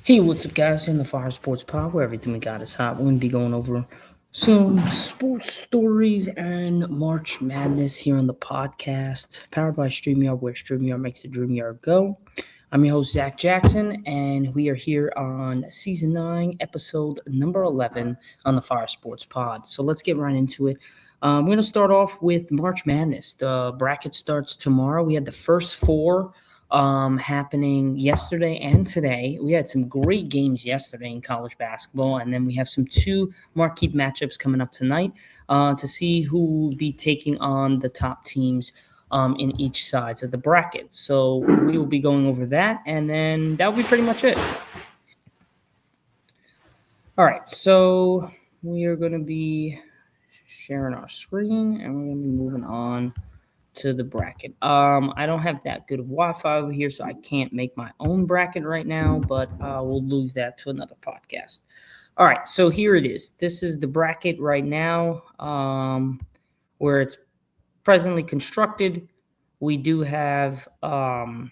Hey, what's up, guys? Here in the Fire Sports Pod, where everything we got is hot. We're going to be going over some sports stories and March Madness here on the podcast, powered by StreamYard, where StreamYard makes the dream yard go. I'm your host, Zach Jackson, and we are here on Season 9, Episode number 11 on the Fire Sports Pod. So let's get right into it. We're going to start off with March Madness. The bracket starts tomorrow. We had the first four happening yesterday and today. We had some great games yesterday in college basketball, and then we have some two marquee matchups coming up tonight to see who will be taking on the top teams in each sides of the bracket. So we will be going over that, and then that will be pretty much it. All right, so we are going to be sharing our screen, and we're going to be moving on to the bracket. I don't have that good of Wi-Fi over here, so I can't make my own bracket right now, but we'll leave that to another podcast. All right, so here it is. This is the bracket right now where it's presently constructed. We do have the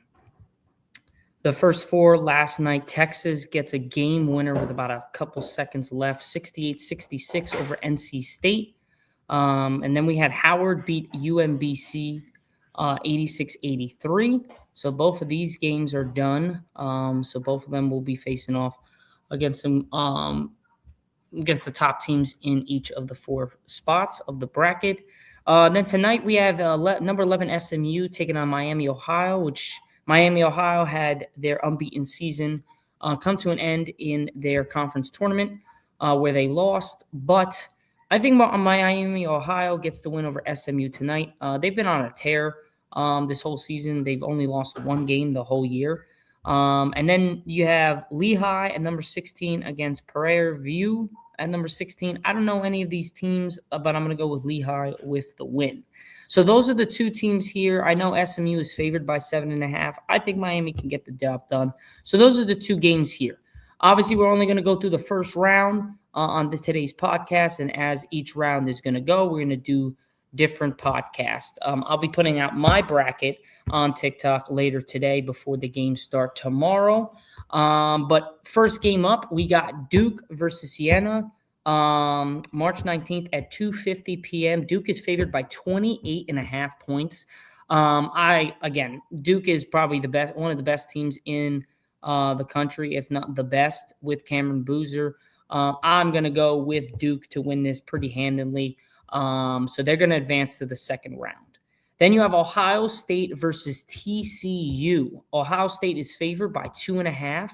first four last night. Texas gets a game winner with about a couple seconds left, 68-66 over NC State. And then we had Howard beat UMBC 86-83. So both of these games are done. So both of them will be facing off against them against the top teams in each of the four spots of the bracket. Then tonight we have number 11 SMU taking on Miami, Ohio, which Miami, Ohio had their unbeaten season come to an end in their conference tournament where they lost. But I think Miami, Ohio gets the win over SMU tonight. They've been on a tear this whole season. They've only lost one game the whole year. And then you have Lehigh at number 16 against Prairie View at number 16. I don't know any of these teams, but I'm going to go with Lehigh with the win. So those are the two teams here. I know SMU is favored by 7.5. I think Miami can get the job done. So those are the two games here. Obviously, we're only going to go through the first round on today's podcast, and as each round is going to go, we're going to do different podcasts. I'll be putting out my bracket on TikTok later today before the games start tomorrow. But first game up, we got Duke versus Siena. March 19th at 2:50 p.m. Duke is favored by 28.5 points. Duke is probably one of the best teams in the country, if not the best, with Cameron Boozer. I'm going to go with Duke to win this pretty handily. So they're going to advance to the second round. Then you have Ohio State versus TCU. Ohio State is favored by 2.5.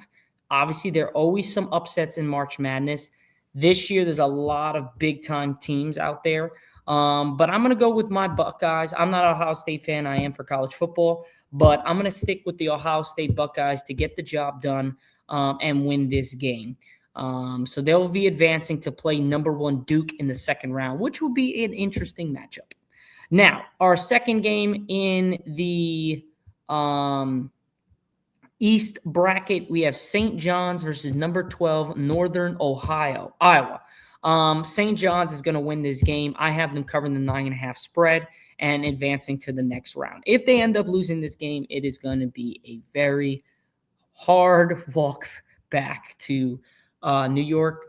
Obviously, there are always some upsets in March Madness. This year, there's a lot of big-time teams out there. But I'm going to go with my Buckeyes. I'm not an Ohio State fan. I am for college football. But I'm going to stick with the Ohio State Buckeyes to get the job done and win this game. So they'll be advancing to play number 1 Duke in the second round, which will be an interesting matchup. Now, our second game in the East bracket, we have St. John's versus number 12 Northern Iowa. St. John's is going to win this game. I have them covering the 9.5 spread and advancing to the next round. If they end up losing this game, it is going to be a very hard walk back to New York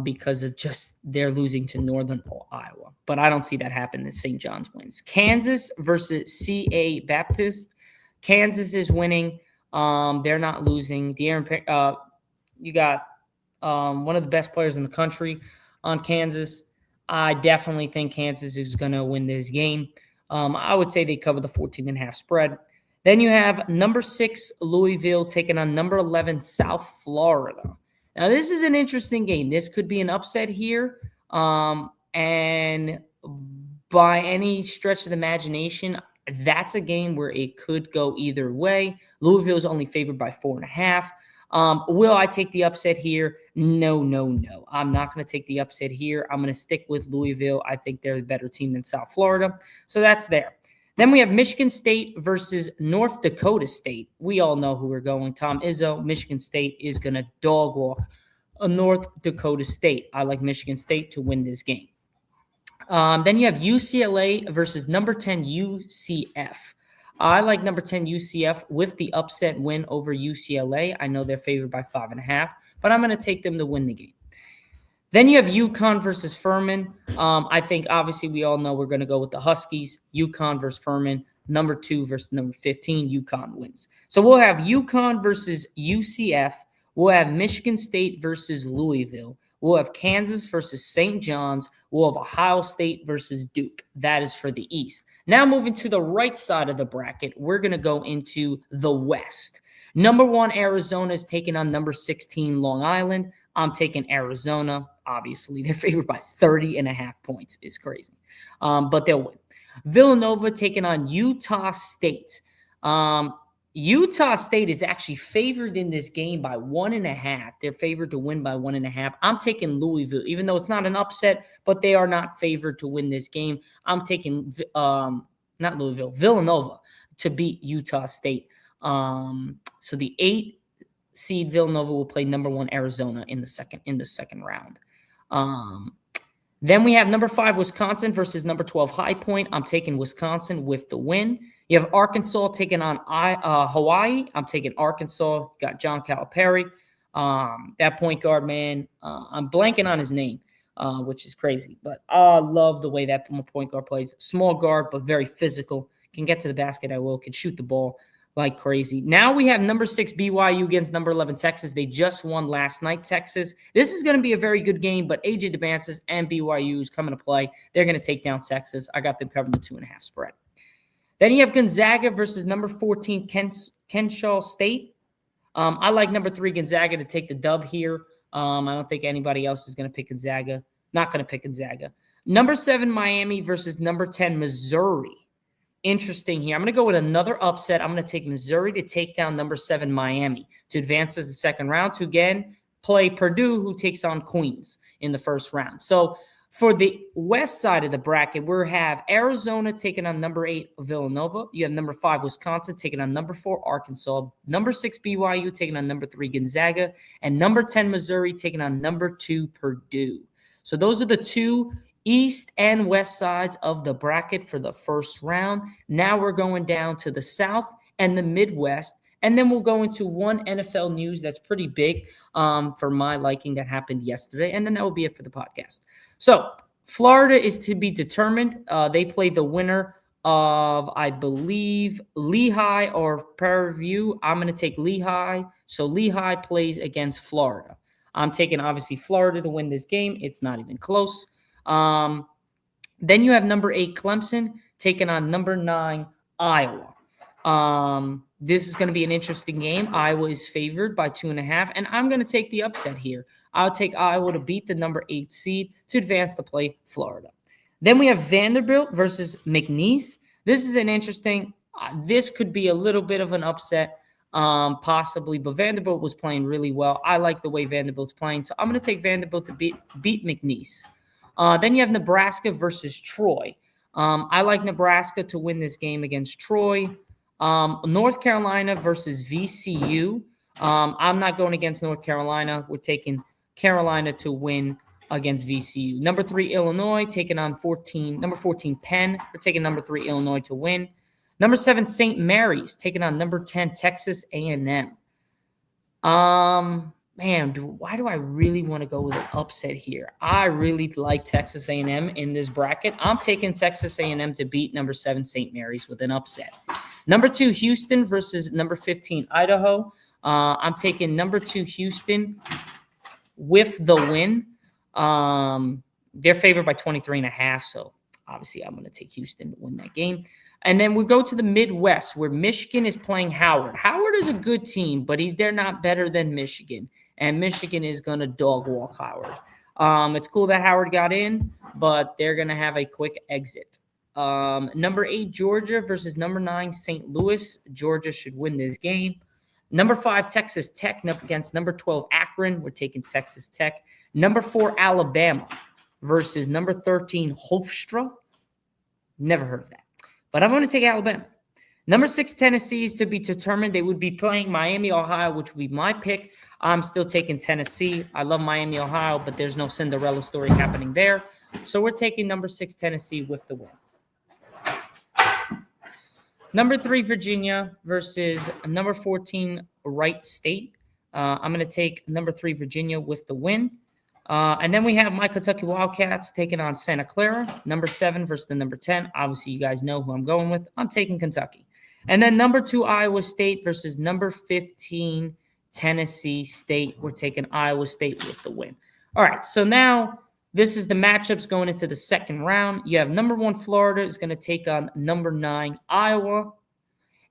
because of just they're losing to Northern Iowa. But I don't see that happen if St. John's wins. Kansas versus CA Baptist. Kansas is winning. They're not losing. You got one of the best players in the country on Kansas. I definitely think Kansas is going to win this game. I would say they cover the 14.5 spread. Then you have number 6 Louisville taking on number 11 South Florida. Now, this is an interesting game. This could be an upset here. And by any stretch of the imagination, that's a game where it could go either way. Louisville is only favored by 4.5. Will I take the upset here? No. I'm not going to take the upset here. I'm going to stick with Louisville. I think they're a better team than South Florida. So that's there. Then we have Michigan State versus North Dakota State. We all know who we're going. Tom Izzo. Michigan State is going to dog walk a North Dakota State. I like Michigan State to win this game. Then you have UCLA versus number 10 UCF. I like number 10 UCF with the upset win over UCLA. I know they're favored by 5.5, but I'm going to take them to win the game. Then you have UConn versus Furman. I think obviously we all know we're going to go with the Huskies. UConn versus Furman. Number 2 versus number 15. UConn wins. So we'll have UConn versus UCF. We'll have Michigan State versus Louisville. We'll have Kansas versus St. John's. We'll have Ohio State versus Duke. That is for the East. Now moving to the right side of the bracket, we're going to go into the West. Number 1, Arizona is taking on number 16, Long Island. I'm taking Arizona. Obviously, they're favored by 30.5 points. It's crazy. But they'll win. Villanova taking on Utah State. Utah State is actually favored in this game by 1.5. They're favored to win by 1.5. I'm taking Louisville, even though it's not an upset, but they are not favored to win this game. I'm taking Villanova to beat Utah State. So the 8 seed Villanova will play number 1 Arizona in the second round. Then we have number 5 Wisconsin versus number 12 High Point. I'm taking Wisconsin with the win. You have Arkansas taking on Hawaii. I'm taking Arkansas. Got John Calipari. That point guard, man, I'm blanking on his name, which is crazy. But I love the way that point guard plays. Small guard, but very physical. Can get to the basket at will. Can shoot the ball like crazy. Now we have number 6 BYU against number 11 Texas. They just won last night, Texas. This is going to be a very good game, but AJ DeBancis and BYU is coming to play. They're going to take down Texas. I got them covering the 2.5 spread. Then you have Gonzaga versus number 14 Kennesaw State. I like number 3 Gonzaga to take the dub here. I don't think anybody else is going to pick Gonzaga. Not going to pick Gonzaga. Number 7 Miami versus number 10 Missouri. Interesting here. I'm going to go with another upset. I'm going to take Missouri to take down number 7 Miami to advance to the second round to again play Purdue, who takes on Queens in the first round. So for the west side of the bracket, we have Arizona taking on number 8 Villanova. You have number 5 Wisconsin taking on number 4 Arkansas. Number 6 BYU taking on number 3 Gonzaga. And number 10 Missouri taking on number 2 Purdue. So those are the 2 east and west sides of the bracket for the first round. Now we're going down to the south and the Midwest, and then we'll go into one NFL news that's pretty big for my liking that happened yesterday, and then that will be it for the podcast. So Florida is to be determined. They play the winner of, I believe, Lehigh or Prairie View. I'm going to take Lehigh. So Lehigh plays against Florida. I'm taking, obviously, Florida to win this game. It's not even close. Then you have number 8 Clemson taking on number 9 Iowa. This is going to be an interesting game. Iowa is favored by 2.5, and I'm going to take the upset here. I'll take Iowa to beat the number 8 seed to advance to play Florida. Then we have Vanderbilt versus McNeese. This is an interesting. This could be a little bit of an upset, possibly, but Vanderbilt was playing really well. I like the way Vanderbilt's playing, so I'm going to take Vanderbilt to beat McNeese. Then you have Nebraska versus Troy. I like Nebraska to win this game against Troy. North Carolina versus VCU. I'm not going against North Carolina. We're taking Carolina to win against VCU. Number 3 Illinois taking on number 14 Penn. We're taking number 3 Illinois to win. Number 7 St. Mary's taking on number 10 Texas A&M. Man, why do I really want to go with an upset here? I really like Texas A&M in this bracket. I'm taking Texas A&M to beat number 7 St. Mary's with an upset. Number 2 Houston versus number 15 Idaho. I'm taking number 2 Houston with the win. They're favored by 23.5, so obviously I'm going to take Houston to win that game. And then we go to the Midwest where Michigan is playing Howard. Howard is a good team, but they're not better than Michigan. And Michigan is going to dog walk Howard. It's cool that Howard got in, but they're going to have a quick exit. Number 8 Georgia versus number 9 St. Louis. Georgia should win this game. Number 5 Texas Tech up against number 12 Akron. We're taking Texas Tech. Number 4 Alabama versus number 13 Hofstra. Never heard of that. But I'm going to take Alabama. Number 6, Tennessee is to be determined. They would be playing Miami, Ohio, which would be my pick. I'm still taking Tennessee. I love Miami, Ohio, but there's no Cinderella story happening there. So we're taking number 6, Tennessee with the win. Number 3, Virginia versus number 14, Wright State. I'm going to take number 3, Virginia with the win. And then we have my Kentucky Wildcats taking on Santa Clara, number 7 versus the number 10. Obviously, you guys know who I'm going with. I'm taking Kentucky. And then number 2, Iowa State versus number 15, Tennessee State. We're taking Iowa State with the win. All right, so now this is the matchups going into the second round. You have number 1, Florida is going to take on number 9, Iowa.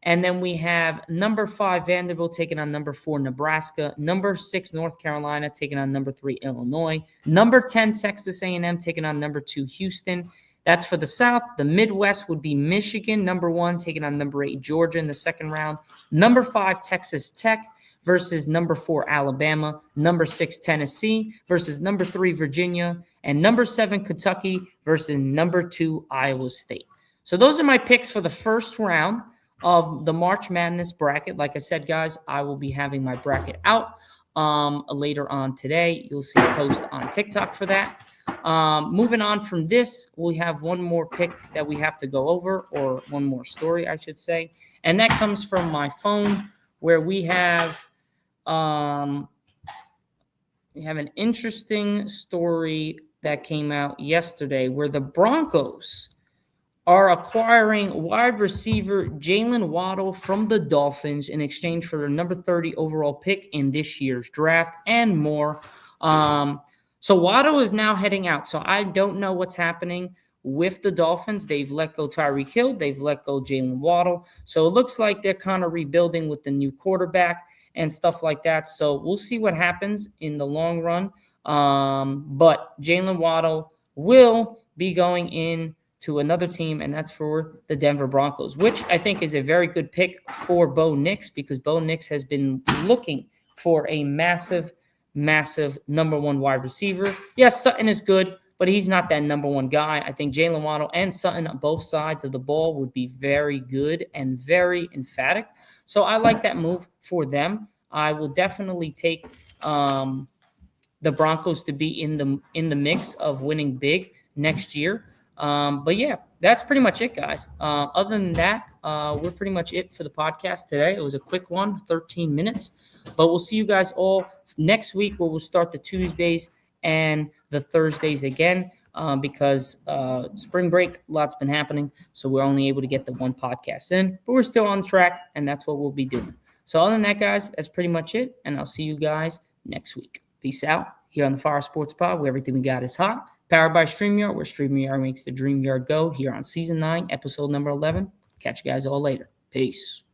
And then we have number 5, Vanderbilt taking on number 4, Nebraska. Number 6, North Carolina taking on number 3, Illinois. Number 10, Texas A&M taking on number 2, Houston. That's for the South. The Midwest would be Michigan, number 1, taking on number 8, Georgia in the second round. Number 5, Texas Tech versus number 4, Alabama. Number 6, Tennessee versus number 3, Virginia. And number 7, Kentucky versus number 2, Iowa State. So those are my picks for the first round of the March Madness bracket. Like I said, guys, I will be having my bracket out later on today. You'll see a post on TikTok for that. Moving on from this, we have one more pick that we have to go over, or one more story, I should say. And that comes from my phone, where we have an interesting story that came out yesterday where the Broncos are acquiring wide receiver Jaylen Waddle from the Dolphins in exchange for their number 30 overall pick in this year's draft and more. So Waddle is now heading out. So I don't know what's happening with the Dolphins. They've let go Tyreek Hill. They've let go Jaylen Waddle. So it looks like they're kind of rebuilding with the new quarterback and stuff like that. So we'll see what happens in the long run. But Jaylen Waddle will be going in to another team, and that's for the Denver Broncos, which I think is a very good pick for Bo Nix, because Bo Nix has been looking for a massive number 1 wide receiver. Yes, Sutton is good, but he's not that number 1 guy. I think Jaylen Waddle and Sutton on both sides of the ball would be very good and very emphatic. So I like that move for them. I will definitely take the Broncos to be in the mix of winning big next year. But yeah, that's pretty much it, guys. Other than that, we're pretty much it for the podcast today. It was a quick one, 13 minutes. But we'll see you guys all next week, where we'll start the Tuesdays and the Thursdays again, because spring break, lots been happening. So we're only able to get the one podcast in. But we're still on track, and that's what we'll be doing. So other than that, guys, that's pretty much it. And I'll see you guys next week. Peace out here on the Fire Sports Pod, where everything we got is hot. Powered by StreamYard, where StreamYard makes the dream yard go, here on Season 9, Episode number 11. Catch you guys all later. Peace.